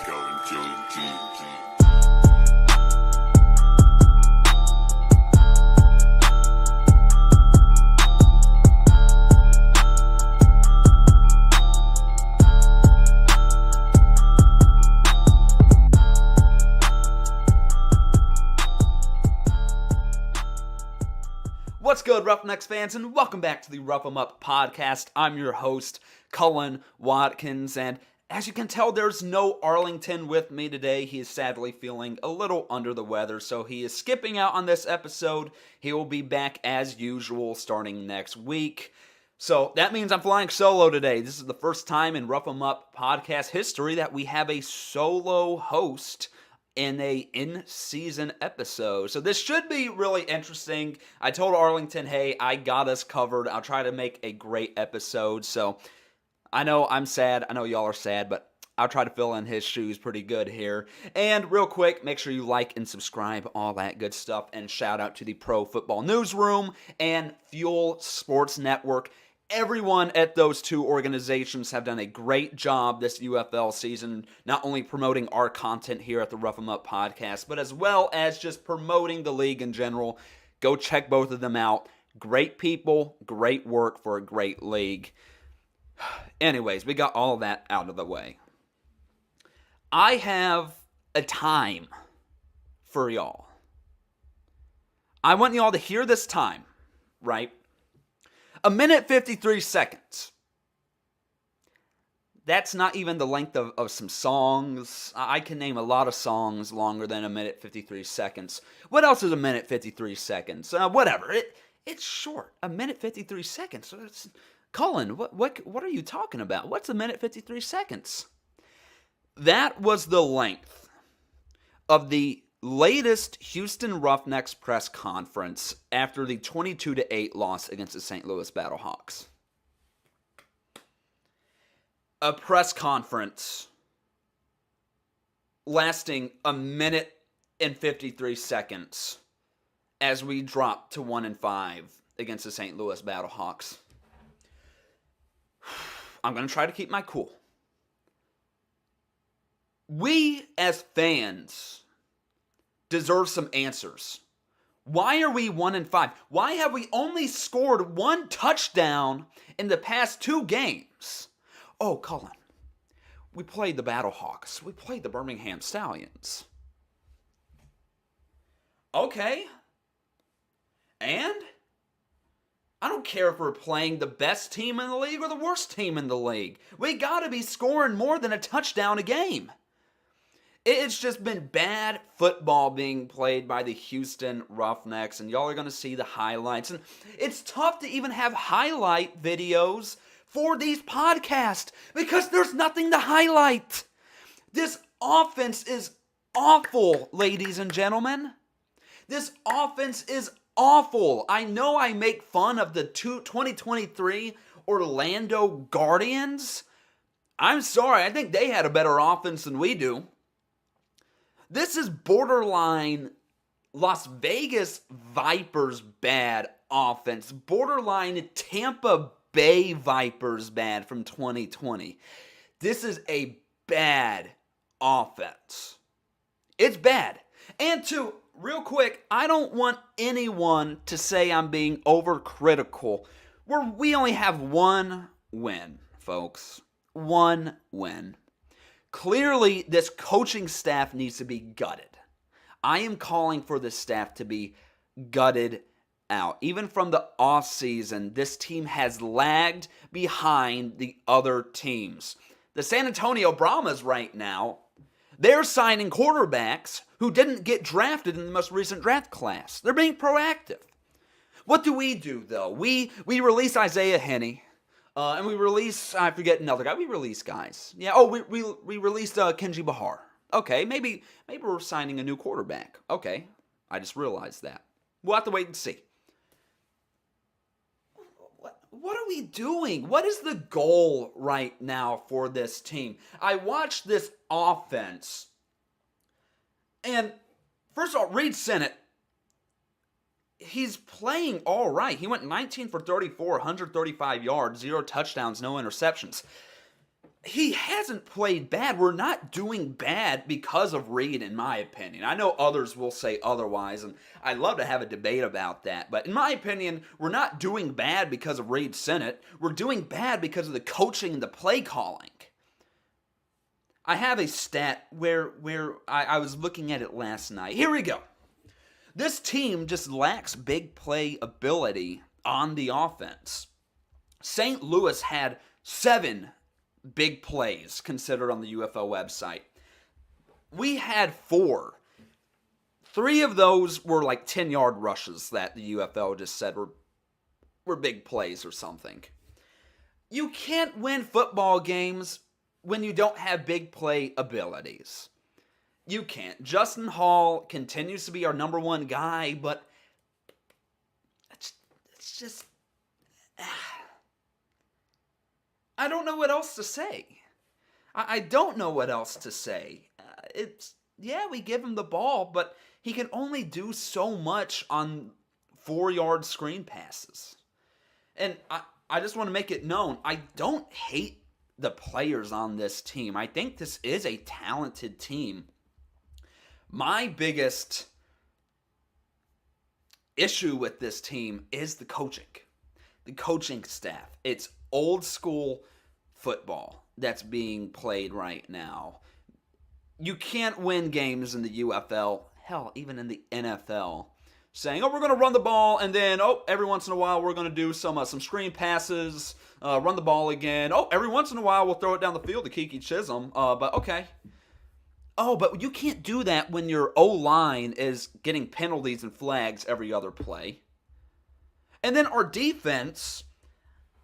What's good, Roughnecks fans, and welcome back to the Rough 'em Up podcast. I'm your host, Cullen Watkins, and as you can tell, there's no Arlington with me today. He is sadly feeling a little under the weather, so he is skipping out on this episode. He will be back as usual starting next week. So that means I'm flying solo today. This is the first time in Rough 'em Up podcast history that we have a solo host in a in-season episode. So this should be really interesting. I told Arlington, hey, I got us covered. I'll try to make a great episode. So I know I'm sad. I know y'all are sad, but I'll try to fill in his shoes pretty good here. And real quick, make sure you like and subscribe, all that good stuff. And shout out to the Pro Football Newsroom and F.U.E.L Sports Network. Everyone at those two organizations have done a great job this UFL season, not only promoting our content here at the Rough 'em Up podcast, but as well as just promoting the league in general. Go check both of them out. Great people, great work for a great league. Anyways, we got all that out of the way. I have a time for y'all. I want y'all to hear this time, right? 1 minute 53 seconds. That's not even the length of some songs. I can name a lot of songs longer than 1 minute 53 seconds. What else is 1 minute 53 seconds? Whatever. It's short. 1 minute 53 seconds. Cullen, what are you talking about? What's 1 minute 53 seconds? That was the length of the latest Houston Roughnecks press conference after the 22-8 loss against the St. Louis Battlehawks. A press conference lasting 1 minute and 53 seconds as we dropped to 1-5 against the St. Louis Battlehawks. I'm going to try to keep my cool. We as fans deserve some answers. Why are we 1-5? Why have we only scored one touchdown in the past 2 games? Oh, Cullen, we played the Battlehawks. We played the Birmingham Stallions. Okay. And I don't care if we're playing the best team in the league or the worst team in the league. We gotta be scoring more than a touchdown a game. It's just been bad football being played by the Houston Roughnecks, and y'all are going to see the highlights. And it's tough to even have highlight videos for these podcasts because there's nothing to highlight. This offense is awful, ladies and gentlemen. This offense is awful. I know I make fun of the 2023 Orlando Guardians. I'm sorry, I think they had a better offense than we do. This is borderline Las Vegas Vipers bad offense. Borderline Tampa Bay Vipers bad from 2020. This is a bad offense. It's bad. And real quick, I don't want anyone to say I'm being overcritical. We only have one win, folks. One win. Clearly, this coaching staff needs to be gutted. I am calling for this staff to be gutted out. Even from the offseason, this team has lagged behind the other teams. The San Antonio Brahmas right now, they're signing quarterbacks who didn't get drafted in the most recent draft class. They're being proactive. What do, though? We release Isaiah Henney. And we release, I forget another guy. We release guys. Yeah, we released Kenji Bahar. Okay, maybe we're signing a new quarterback. Okay, I just realized that. We'll have to wait and see. What are we doing? What is the goal right now for this team? I watched this offense, and first of all, Reed Sennett, he's playing all right. He went 19 for 34, 135 yards, 0 touchdowns, no interceptions. he hasn't played bad. We're not doing bad because of Reed, in my opinion. I know others will say otherwise, and I'd love to have a debate about that. But in my opinion, we're not doing bad because of Reed Sinnott. We're doing bad because of the coaching and the play calling. I have a stat where I was looking at it last night. Here we go. This team just lacks big play ability on the offense. St. Louis had 7 big plays considered on the UFL website. We had 4. 3 of those were like 10-yard rushes that the UFL just said were big plays or something. You can't win football games when you don't have big play abilities. You can't. Justin Hall continues to be our number 1 guy, but it's just... I don't know what else to say. I don't know what else to say. We give him the ball, but he can only do so much on 4-yard screen passes. And I just want to make it known, I don't hate the players on this team. I think this is a talented team. My biggest issue with this team is the coaching staff. It's old school football that's being played right now. You can't win games in the UFL, hell, even in the NFL, saying, we're going to run the ball, and then, every once in a while we're going to do some screen passes, run the ball again. Every once in a while we'll throw it down the field to Kiki Chisholm, but okay. But you can't do that when your O-line is getting penalties and flags every other play. And then our defense,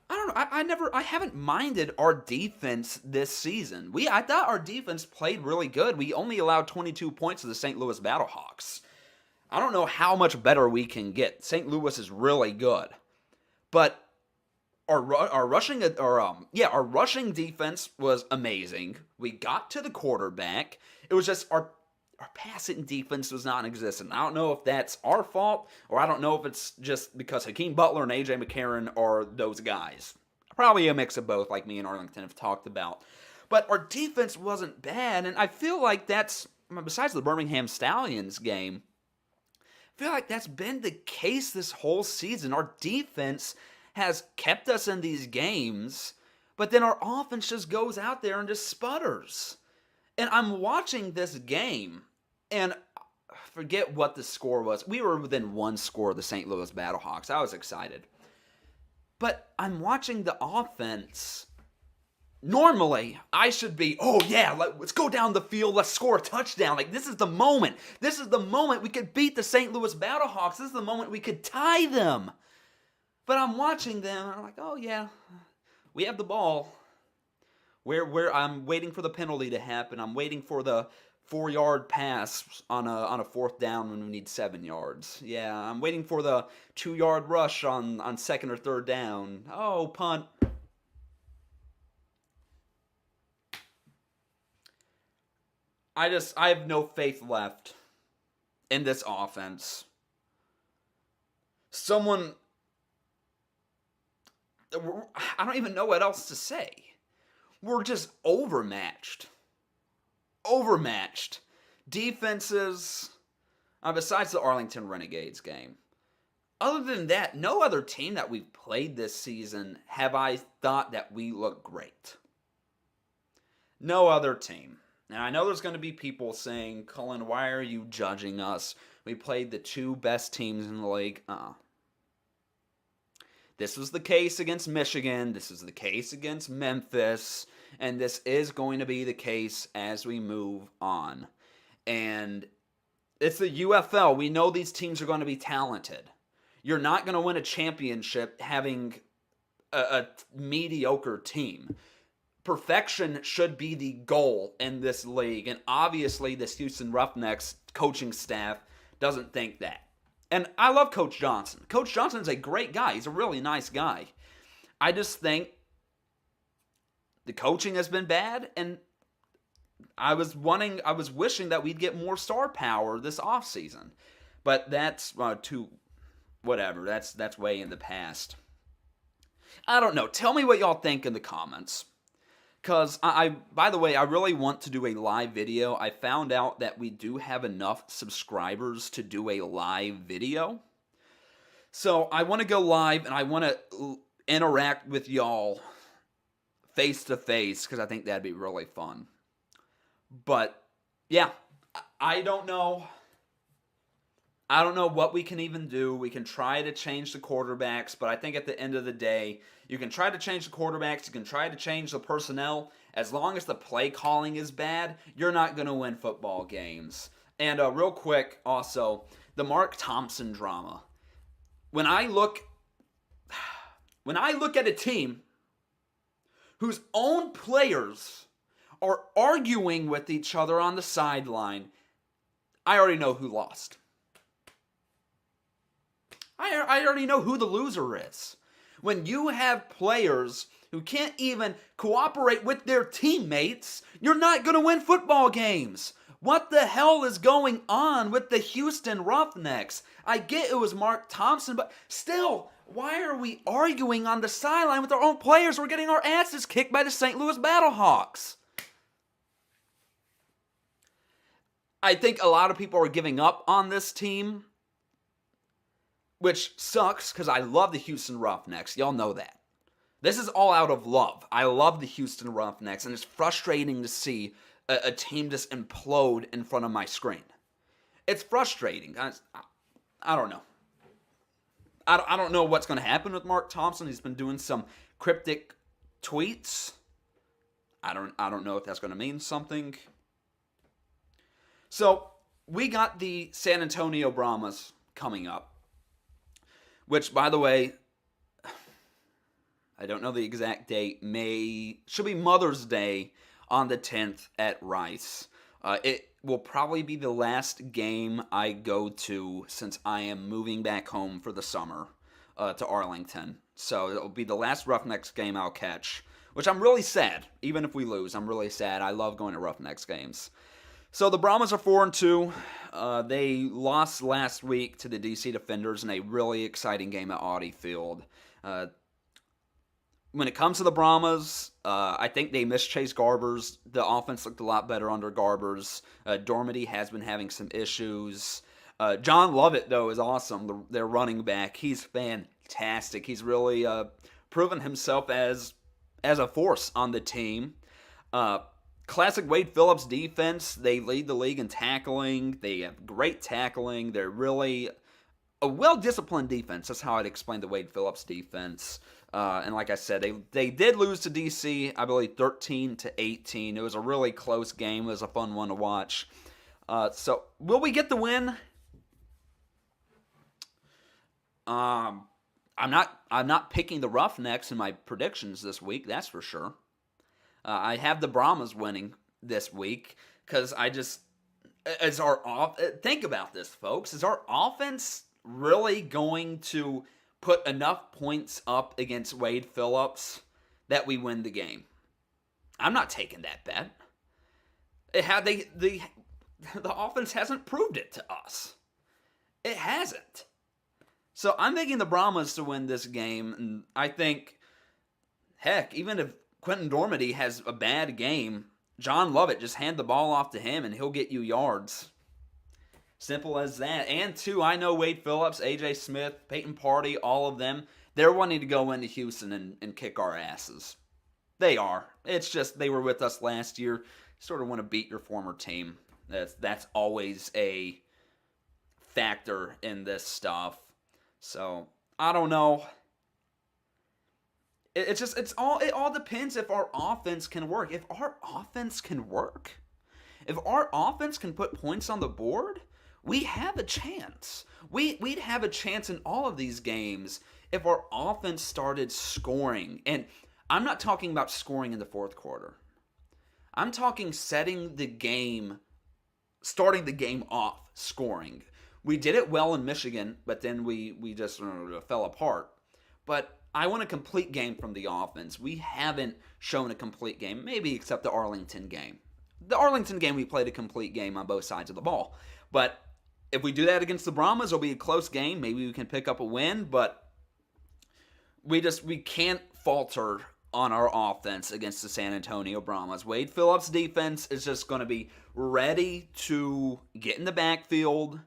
I don't know, I haven't minded our defense this season. I thought our defense played really good. We only allowed 22 points to the St. Louis Battlehawks. I don't know how much better we can get. St. Louis is really good. But our rushing defense was amazing. We got to the quarterback. It was just our passing defense was non-existent. I don't know if that's our fault, or I don't know if it's just because Hakeem Butler and A.J. McCarron are those guys. Probably a mix of both, like me and Arlington have talked about. But our defense wasn't bad, and I feel like that's, besides the Birmingham Stallions game, I feel like that's been the case this whole season. Our defense has kept us in these games, but then our offense just goes out there and just sputters. And I'm watching this game, and I forget what the score was. We were within 1 score of the St. Louis Battlehawks. I was excited. But I'm watching the offense. Normally, I should be, let's go down the field, let's score a touchdown. Like, this is the moment. This is the moment we could beat the St. Louis Battlehawks. This is the moment we could tie them. But I'm watching them, and I'm like, we have the ball. Where I'm waiting for the penalty to happen. I'm waiting for the 4-yard pass on a 4th down when we need 7 yards. Yeah, I'm waiting for the 2-yard rush on 2nd or 3rd down. Punt. I have no faith left in this offense. I don't even know what else to say. We're just overmatched. Defenses, besides the Arlington Renegades game. Other than that, no other team that we've played this season have I thought that we look great. No other team. Now, I know there's going to be people saying, Cullen, why are you judging us? We played the 2 best teams in the league. This was the case against Michigan. This is the case against Memphis. And this is going to be the case as we move on. And it's the UFL. We know these teams are going to be talented. You're not going to win a championship having a mediocre team. Perfection should be the goal in this league. And obviously, this Houston Roughnecks coaching staff doesn't think that. And I love Coach Johnson. Coach Johnson's a great guy. He's a really nice guy. I just think the coaching has been bad, and I was wishing that we'd get more star power this offseason. But that's whatever. That's way in the past. I don't know. Tell me what y'all think in the comments. Because by the way, I really want to do a live video. I found out that we do have enough subscribers to do a live video. So I want to go live and I want to interact with y'all face to face because I think that'd be really fun. But yeah, I don't know. I don't know what we can even do. We can try to change the quarterbacks, but I think at the end of the day, you can try to change the quarterbacks, you can try to change the personnel. As long as the play calling is bad, you're not going to win football games. And real quick, also, the Mark Thompson drama. When I look at a team whose own players are arguing with each other on the sideline, I already know who lost. I already know who the loser is. When you have players who can't even cooperate with their teammates, you're not going to win football games. What the hell is going on with the Houston Roughnecks? I get it was Mark Thompson, but still, why are we arguing on the sideline with our own players? We're getting our asses kicked by the St. Louis Battlehawks. I think a lot of people are giving up on this team, which sucks because I love the Houston Roughnecks. Y'all know that. This is all out of love. I love the Houston Roughnecks, and it's frustrating to see a team just implode in front of my screen. It's frustrating. I don't know. I don't know what's going to happen with Mark Thompson. He's been doing some cryptic tweets. I don't know if that's going to mean something. So, we got the San Antonio Brahmas coming up. Which, by the way, I don't know the exact date. Should be Mother's Day on the 10th at Rice. It will probably be the last game I go to since I am moving back home for the summer to Arlington. So it'll be the last Roughnecks game I'll catch, which I'm really sad. Even if we lose, I'm really sad. I love going to Roughnecks games. So the Brahmas are 4-2. They lost last week to the DC Defenders in a really exciting game at Audi Field. When it comes to the Brahmas, I think they missed Chase Garbers. The offense looked a lot better under Garbers. Dormady has been having some issues. John Lovett, though, is awesome. Their running back. He's fantastic. He's really proven himself as a force on the team. Classic Wade Phillips defense. They lead the league in tackling. They have great tackling. They're really a well-disciplined defense. That's how I'd explain the Wade Phillips defense. And like I said, they did lose to DC, I believe 13-18. It was a really close game. It was a fun one to watch. So will we get the win? I'm not picking the Roughnecks in my predictions this week. That's for sure. I have the Brahmas winning this week because think about this, folks. Is our offense really going to put enough points up against Wade Phillips that we win the game? I'm not taking that bet. The offense hasn't proved it to us. It hasn't. So I'm thinking the Brahmas to win this game, and I think, heck, even if Quentin Dormady has a bad game, John Lovett, just hand the ball off to him and he'll get you yards. Simple as that. And two, I know Wade Phillips, AJ Smith, Peyton Party, all of them, they're wanting to go into Houston and kick our asses. They are. It's just they were with us last year. Sort of want to beat your former team. That's always a factor in this stuff. So, I don't know. It all depends if our offense can work. If our offense can work, if our offense can put points on the board, we have a chance. We'd have a chance in all of these games if our offense started scoring. And I'm not talking about scoring in the fourth quarter. I'm talking starting the game off scoring. We did it well in Michigan, but then we just fell apart. But I want a complete game from the offense. We haven't shown a complete game, maybe except the Arlington game. The Arlington game, we played a complete game on both sides of the ball. But if we do that against the Brahmas, it'll be a close game. Maybe we can pick up a win, but we can't falter on our offense against the San Antonio Brahmas. Wade Phillips' defense is just going to be ready to get in the backfield,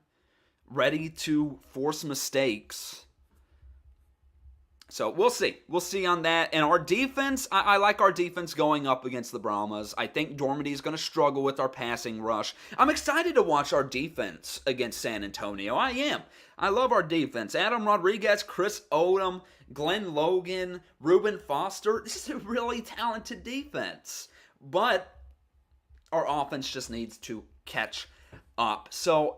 ready to force mistakes. So we'll see. We'll see on that. And our defense, I like our defense going up against the Brahmas. I think Dormady is going to struggle with our passing rush. I'm excited to watch our defense against San Antonio. I am. I love our defense. Adam Rodriguez, Chris Odom, Glenn Logan, Reuben Foster. This is a really talented defense. But our offense just needs to catch up. So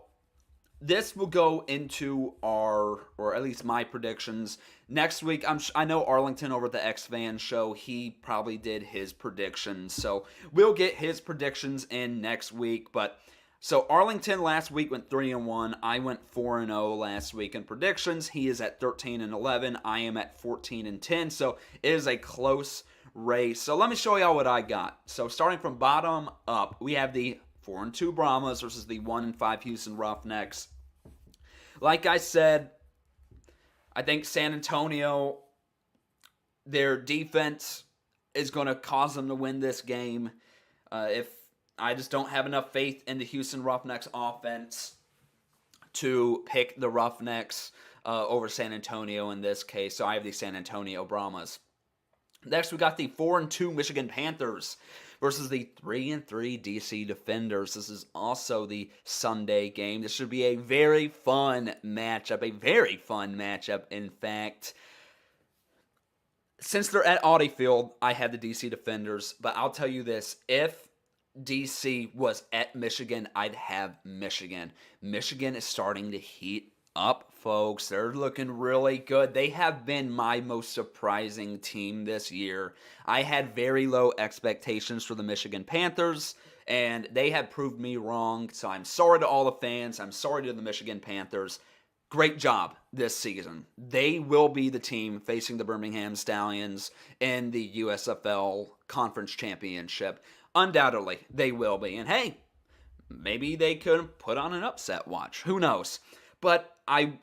this will go into our, or at least my predictions. Next week, I know Arlington over at the X-Fan show, he probably did his predictions. So we'll get his predictions in next week. But so Arlington last week went 3-1. I went 4-0 last week in predictions. He is at 13-11. I am at 14-10. So it is a close race. So let me show y'all what I got. So starting from bottom up, we have the 4-2 Brahmas versus the 1-5 Houston Roughnecks. Like I said, I think San Antonio, their defense is going to cause them to win this game. If I just don't have enough faith in the Houston Roughnecks offense to pick the Roughnecks over San Antonio in this case. So I have the San Antonio Brahmas. Next, we got the 4-2 Michigan Panthers versus the 3-3 DC Defenders. This is also the Sunday game. This should be a very fun matchup. A very fun matchup, in fact. Since they're at Audi Field, I have the DC Defenders. But I'll tell you this. If DC was at Michigan, I'd have Michigan. Michigan is starting to heat up, folks. They're looking really good. They have been my most surprising team this year. I had very low expectations for the Michigan Panthers, and they have proved me wrong. So I'm sorry to all the fans. I'm sorry to the Michigan Panthers. Great job this season. They will be the team facing the Birmingham Stallions in the USFL Conference Championship. Undoubtedly, they will be. And hey, maybe they could put on an upset watch. Who knows? But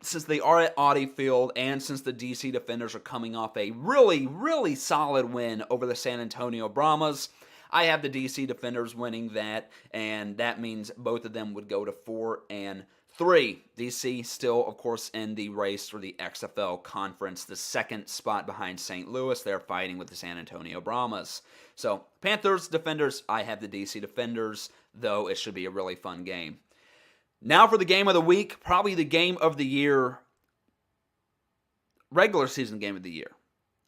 since they are at Audi Field and since the DC Defenders are coming off a really, really solid win over the San Antonio Brahmas, I have the DC Defenders winning that, and that means both of them would go to 4-3. DC still, of course, in the race for the XFL Conference, the second spot behind St. Louis. They're fighting with the San Antonio Brahmas. So, Panthers, Defenders, I have the DC Defenders, though it should be a really fun game. Now for the game of the week, probably the game of the year, regular season game of the year.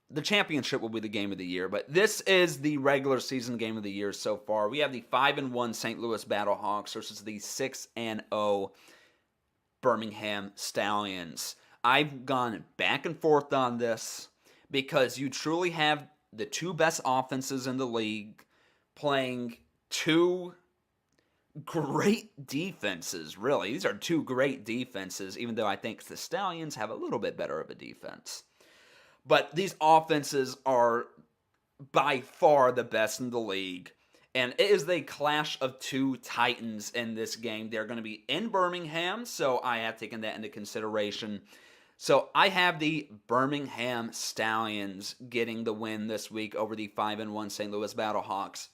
The championship will be the game of the year, but this is the regular season game of the year so far. We have the 5-1 St. Louis Battlehawks versus the 6-0 Birmingham Stallions. I've gone back and forth on this because you truly have the two best offenses in the league playing two great defenses, really. These are two great defenses, even though I think the Stallions have a little bit better of a defense. But these offenses are by far the best in the league. And it is the clash of two titans in this game. They're going to be in Birmingham, so I have taken that into consideration. So I have the Birmingham Stallions getting the win this week over the 5-1 St. Louis Battlehawks.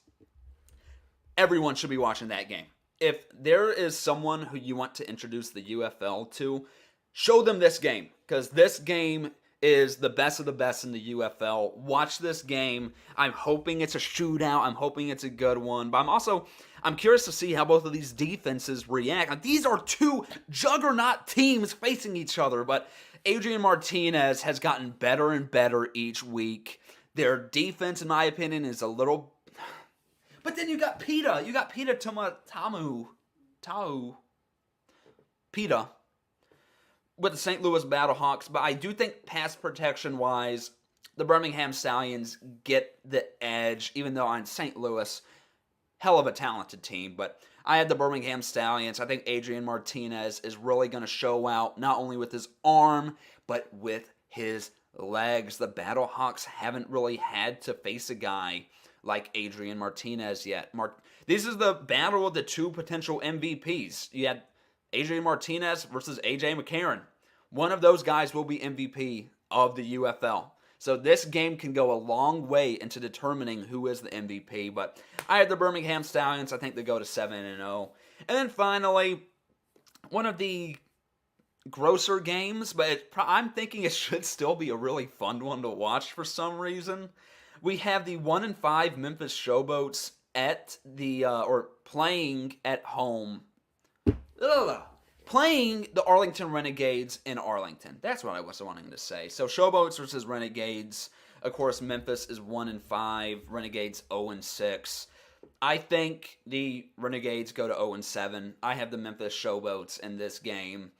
Everyone should be watching that game. If there is someone who you want to introduce the UFL to, show them this game. Because this game is the best of the best in the UFL. Watch this game. I'm hoping it's a shootout. I'm hoping it's a good one. But I'm curious to see how both of these defenses react. Now, these are two juggernaut teams facing each other. But Adrian Martinez has gotten better and better each week. Their defense, in my opinion, is a little... But then you got Pita. You got Pita Pita with the St. Louis Battlehawks. But I do think pass protection-wise, the Birmingham Stallions get the edge, even though on St. Louis, hell of a talented team. But I had the Birmingham Stallions. I think Adrian Martinez is really going to show out, not only with his arm, but with his legs. The Battlehawks haven't really had to face a guy like Adrian Martinez yet. This is the battle of the two potential MVPs. You had Adrian Martinez versus AJ McCarron. One of those guys will be MVP of the UFL. So this game can go a long way into determining who is the MVP. But I have the Birmingham Stallions. I think they go to 7-0. And then finally, one of the grosser games, but I'm thinking it should still be a really fun one to watch for some reason. We have the 1-5 Memphis Showboats at the or playing at home. Playing the Arlington Renegades in Arlington. That's what I was wanting to say. So Showboats versus Renegades. Of course, Memphis is 1-5. Renegades 0-6. I think the Renegades go to 0-7. I have the Memphis Showboats in this game.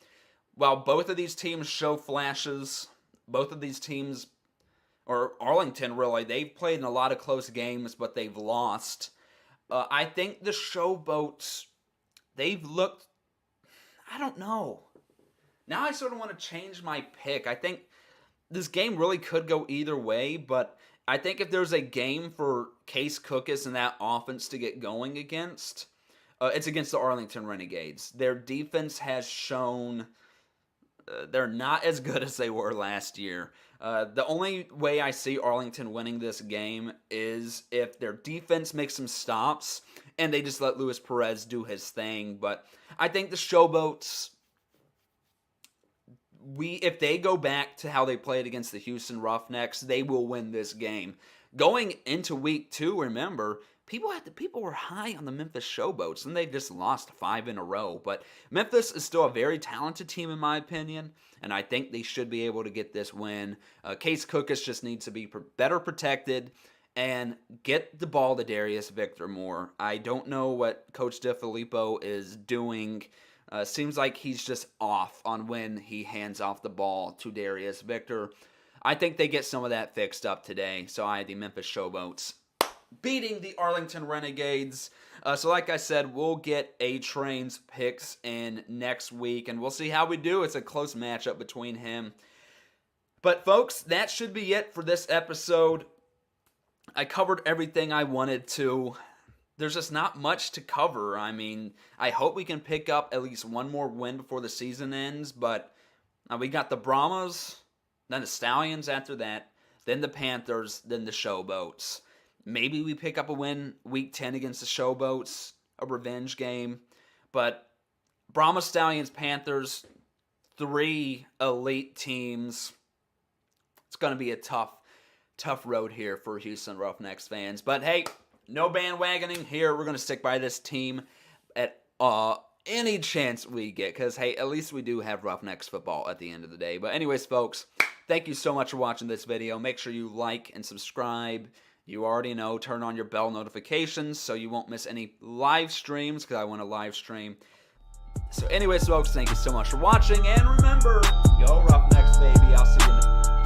While both of these teams show flashes, both of these teams, or Arlington really, they've played in a lot of close games, but they've lost. I think the Showboats, they've looked, I don't know. Now I sort of want to change my pick. I think this game really could go either way, but I think if there's a game for Case Cookus and that offense to get going against, it's against the Arlington Renegades. Their defense has shown they're not as good as they were last year. The only way I see Arlington winning this game is if their defense makes some stops and they just let Luis Perez do his thing. But I think the Showboats, if they go back to how they played against the Houston Roughnecks, they will win this game. Going into week 2, remember, people were high on the Memphis Showboats, and they just lost 5 in a row. But Memphis is still a very talented team, in my opinion, and I think they should be able to get this win. Case Cookus just needs to be better protected and get the ball to Darius Victor more. I don't know what Coach DeFilippo is doing. Seems like he's just off on when he hands off the ball to Darius Victor. I think they get some of that fixed up today, so I have the Memphis Showboats beating the Arlington Renegades. So like I said, we'll get A-Train's picks in next week, and we'll see how we do. It's a close matchup between him. But folks, that should be it for this episode. I covered everything I wanted to. There's just not much to cover. I mean, I hope we can pick up at least one more win before the season ends, but we got the Brahmas, then the Stallions after that, then the Panthers, then the Showboats. Maybe we pick up a win week 10 against the Showboats, a revenge game. But Brahmas, Stallions, Panthers, 3 elite teams. It's going to be a tough road here for Houston Roughnecks fans. But hey, no bandwagoning here. We're going to stick by this team at any chance we get. Because, hey, at least we do have Roughnecks football at the end of the day. But anyways, folks, thank you so much for watching this video. Make sure you like and subscribe. You already know, turn on your bell notifications so you won't miss any live streams, because I want to live stream. So anyways, folks, thank you so much for watching. And remember, go Roughnecks, baby. I'll see you next time.